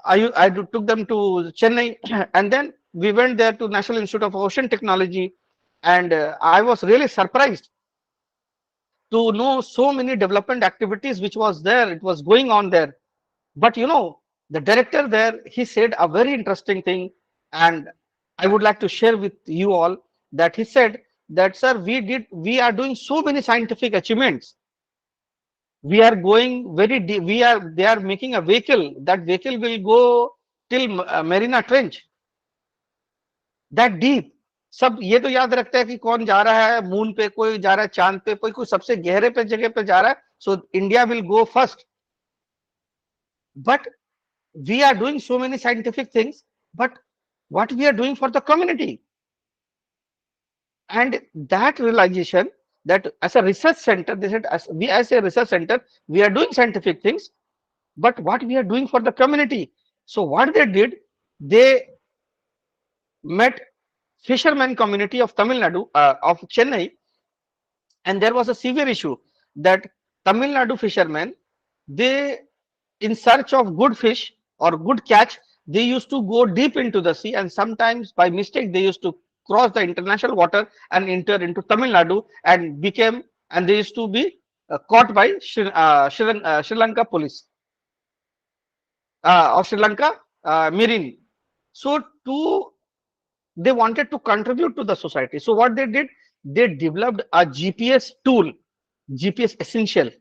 I took them to Chennai, and then we went there to National Institute of Ocean Technology, and I was really surprised to know so many development activities which was there, it was going on there. But the director there, he said a very interesting thing, and I would like to share with you all, that he said that, sir, we are doing so many scientific achievements. We are going very deep. They are making a vehicle. That vehicle will go till Marina Trench. That deep. सब ये तो याद रखता है कि कौन जा रहा है मून पे, कोई जा रहा है चांद पे, कोई सबसे गहरे पे जगह पे जा रहा है. So India will go first. But we are doing so many scientific things, but what we are doing for the community? And that realization, that as a research center, they said, as a research center, we are doing scientific things, but what we are doing for the community? So what they did, they met fishermen community of Tamil Nadu, of Chennai, and there was a severe issue that Tamil Nadu fishermen, they, in search of good fish or good catch, they used to go deep into the sea, and sometimes by mistake they used to cross the international water and enter into Tamil Nadu, and they used to be caught by Sri Lanka police or Sri Lanka Marine. So they wanted to contribute to the society. So what they did, they developed a GPS tool, GPS Essential,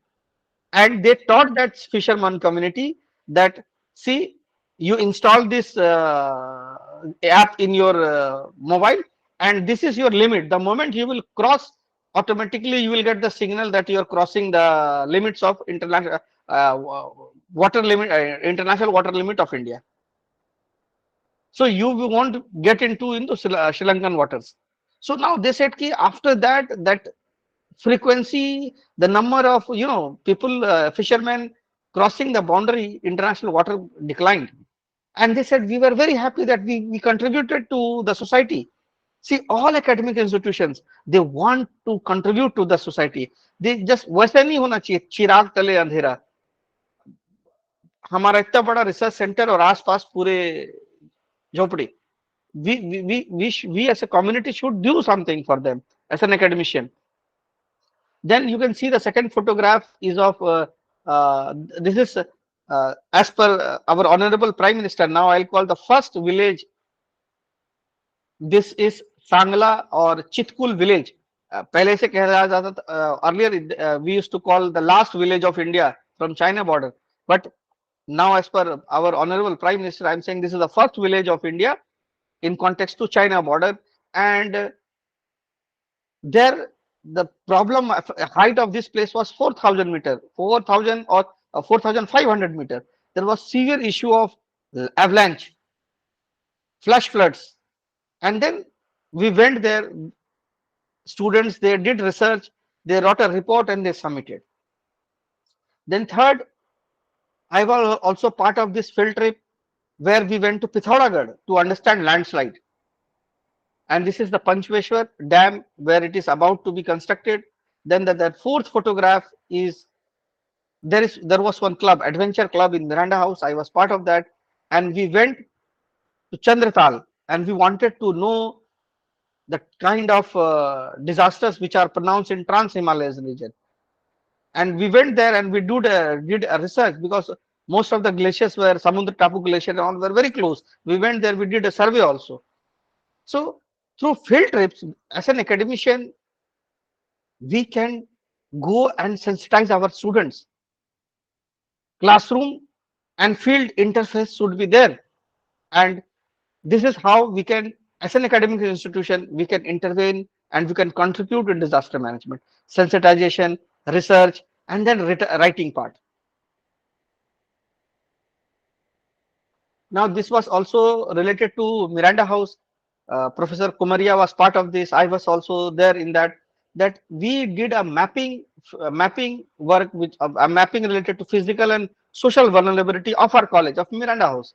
and they taught that fisherman community that, see, you install this app in your mobile, and this is your limit. The moment you will cross, automatically you will get the signal that you are crossing the limits of international water limit, international water limit of India. So you won't get into Sri Lankan waters. So now they said ki after that, that frequency, the number of people, fishermen crossing the boundary, international water declined. And they said we were very happy that we contributed to the society. See, all academic institutions, they want to contribute to the society. They just वैसे नहीं होना चाहिए चिराग तले अंधेरा. हमारा इतना बड़ा research centre और आसपास पूरे झोपड़ी. We as a community should do something for them as an academician. Then you can see the second photograph is of this is as per our honorable prime minister. Now I'll call the first village. This is Sangla or Chitkul village. पहले से कहा जाता था, earlier we used to call the last village of India from China border. But now as per our honorable prime minister, I'm saying this is the first village of India in context to China border. And there the problem height of this place was 4,000 meter, 4,000 or 4,500 meter. There was severe issue of avalanche, flash floods. And then we went there, students, they did research, they wrote a report and they submitted. Then third, I was also part of this field trip where we went to Pithoragarh to understand landslide. And this is the Panchveshwar dam where it is about to be constructed. Then the fourth photograph is there was one club, adventure club in Miranda House. I was part of that, and we went to Chandratal and we wanted to know the kind of disasters which are pronounced in Trans-Himalayan region. And we went there and we did a research because most of the glaciers were Samudra Tapu Glacier and all were very close. We went there, we did a survey also. So through field trips, as an academician, we can go and sensitize our students. Classroom and field interface should be there. And this is how we can, as an academic institution, we can intervene and we can contribute to disaster management, sensitization, research, and then writing part. Now, this was also related to Miranda House. Professor Kumaria was part of this. I was also there in that we did a mapping work, which a mapping related to physical and social vulnerability of our college of Miranda House.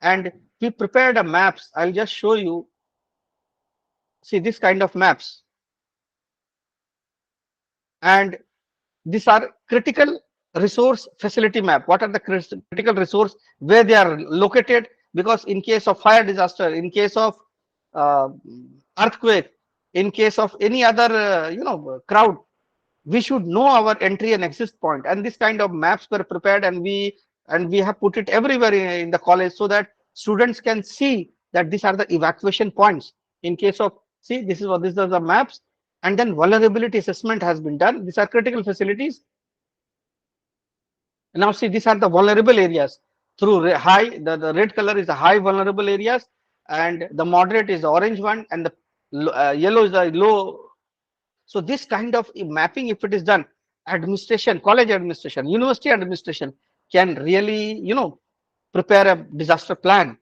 And we prepared a maps. I'll just show you. See this kind of maps. And these are critical resource facility map. What are the critical resource, where they are located? Because in case of fire disaster, in case of uh, earthquake, in case of any other crowd, we should know our entry and exit point. And this kind of maps were prepared, and we have put it everywhere in the college so that students can see that these are the evacuation points. In case of, see, this is what these are the maps. And then vulnerability assessment has been done. These are critical facilities. Now see, these are the vulnerable areas. Through high, the red color is the high vulnerable areas, and the moderate is the orange one, and the yellow is the low. So this kind of mapping, if it is done, administration, college administration, university administration can really, prepare a disaster plan,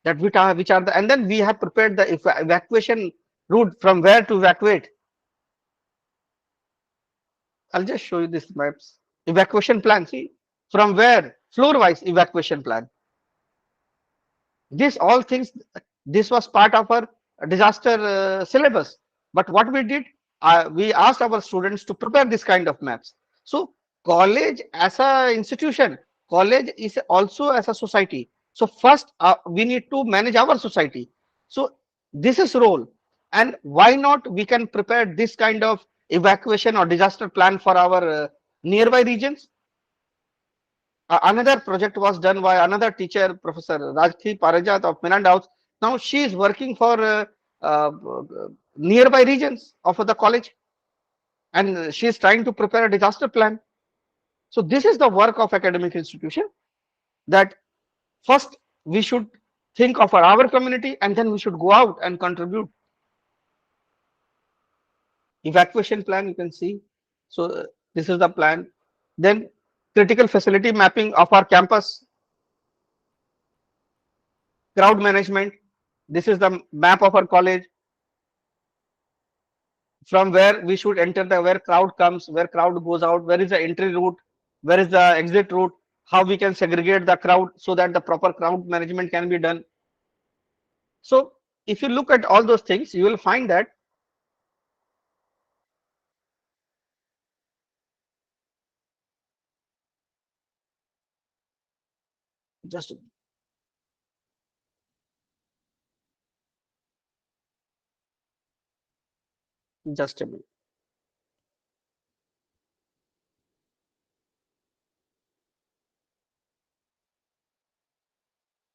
that which are the, and then we have prepared the evacuation route from where to evacuate. I'll just show you this maps. Evacuation plan, see, from where, floor wise evacuation plan. This all things, this was part of our disaster syllabus. But what we did, we asked our students to prepare this kind of maps. So college as a institution, college is also as a society. So first we need to manage our society. So this is role, and why not we can prepare this kind of evacuation or disaster plan for our nearby regions. Another project was done by another teacher, Professor Rajthi Parajat of Miranda House. Now she is working for uh, nearby regions of the college, and she is trying to prepare a disaster plan. So this is the work of academic institution, that first we should think of our community, and then we should go out and contribute. Evacuation plan, you can see. So this is the plan. Then critical facility mapping of our campus, crowd management. This is the map of our college, from where we should enter, the where crowd comes, where crowd goes out, where is the entry route, where is the exit route, how we can segregate the crowd so that the proper crowd management can be done. So if you look at all those things, you will find that just just a minute.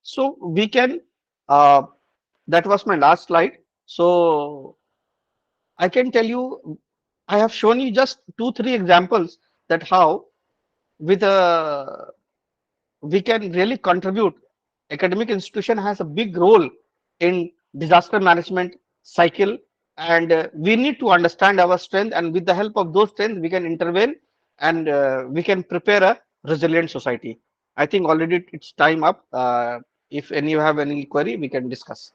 So we can that was my last slide. So I can tell you, I have shown you just 2 3 examples that how with a we can really contribute. Academic institution has a big role in disaster management cycle, and we need to understand our strength, and with the help of those strengths we can intervene, and we can prepare a resilient society. I think already it's time up. If any you have any query, we can discuss.